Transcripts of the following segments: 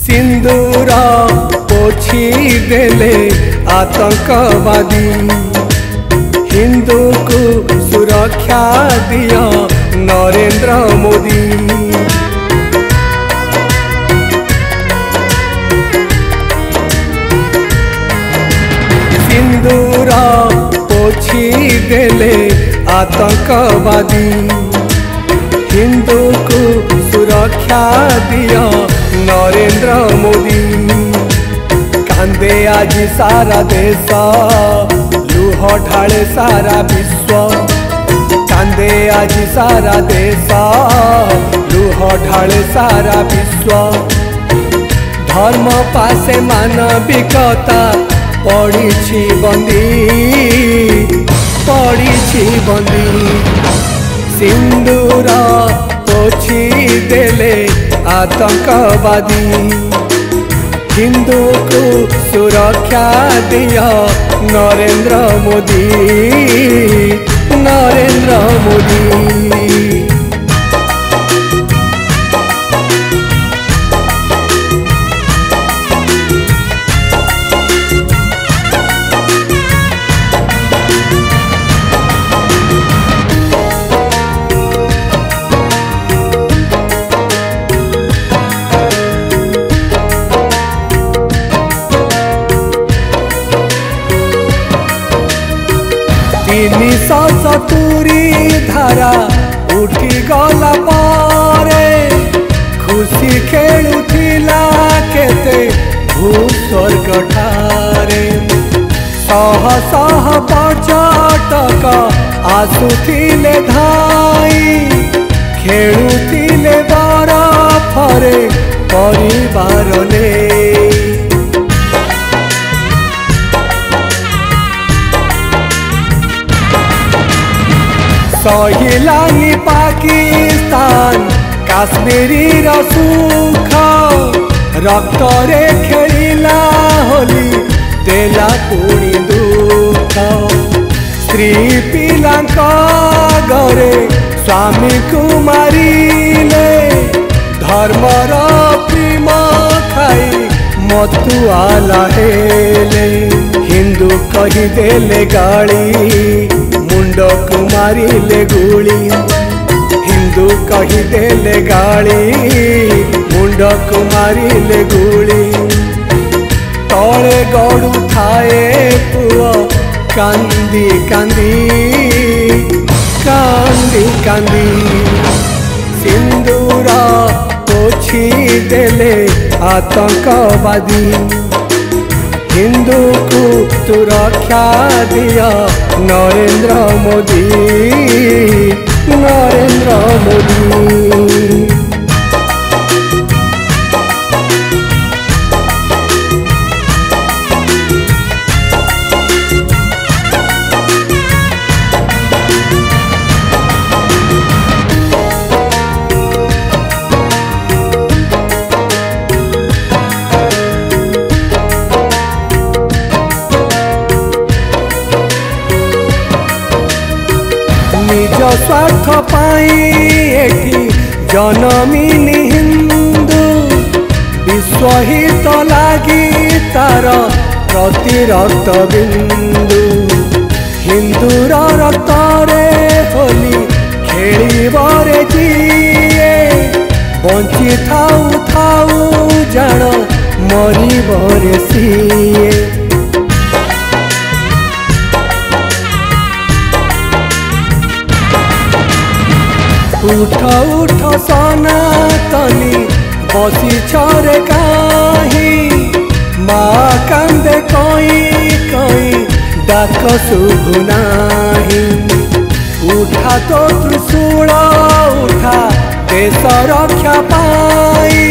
सिंदूर पोछी देले आतंकवादी हिंदू को सुरक्षा दिया नरेंद्र मोदी। सिंदूर पोछी देले आतंकवादी हिंदू को सुरक्षा दिया नरेंद्र मोदी। कांदे आज सारा देश लुह ढाले सारा विश्व। कांदे आज सारा देश लुह ढाले सारा विश्व। धर्म पासे मानविकता पड़ी बंदी सिंदूर पोछी देले आतंकवादी हिंदू को सुरक्षा दिया नरेंद्र मोदी। नरेंद्र मोदी सतुरी धारा उठी गला पारे खुशी खेलुथिला केते भूस्वर्ग ठारे। सह सह पर्यटक आसुथिले धाई खेलुथिले बरफरे परिवार ने। सहिलानी पाकिस्तान काश्मीरी सुख रक्तरे खेलिला होली देला पुणी दुख। स्त्री पिलांक घरे स्वामी को मारिले धर्मर प्रेम खाई मतुआला हेले। हिंदू कही देले गाड़ी मुंड को मारिले गुली। हिंदू कही देले गाड़ी मुंड को मारिले गुली। तले गड़ू थाए पुआ कांदी कांदी कांदी कांदी सिंदूर पोछी देले आतंकवादी हिंदू को सुरक्षा दिया नरेंद्र मोदी। नरेंद्र मोदी निज स्वार्थ पाई एठी जनमिनी हिंदू विश्वहित लागी तार प्रति रक्त बिंदु। हिंदूर रक्तरे होली खेलिबरे जिए बंची थाऊ थाऊ जान मरिबरे सिए। उठ उठ सनातनी बसी छरे काही माँ कांदे कई कई डाक शुभुनाही। उठा तो त्रिशूल उठा देश रक्षा पाई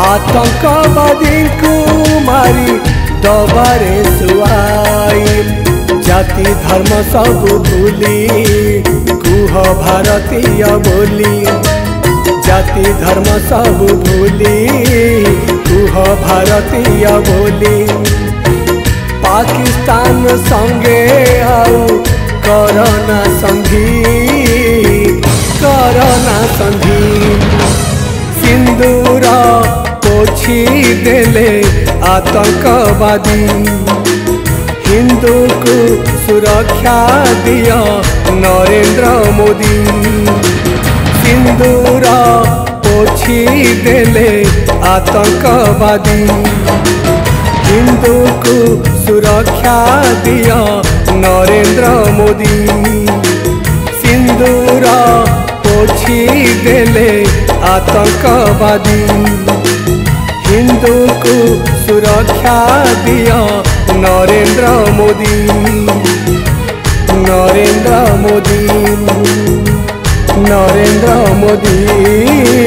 आतंकवादी को मारी दबारे सुआई। जाति धर्म सब भूली कुह भारतीय बोली। जाति धर्म सब भूली कुह भारतीय बोली। पाकिस्तान संगे आउ करना संधि करना संधि। सिंदूर पोछी देले आतंकवादी। हिंदू को सुरक्षा दिया नरेंद्र मोदी। सिंदूर पोछी देले आतंकवादी। हिंदू को सुरक्षा दिया नरेंद्र मोदी। सिंदूर पोछी देले आतंकवादी। हिंदू को सुरक्षा दिया नरेंद्र मोदी। नरेंद्र मोदी, नरेंद्र मोदी।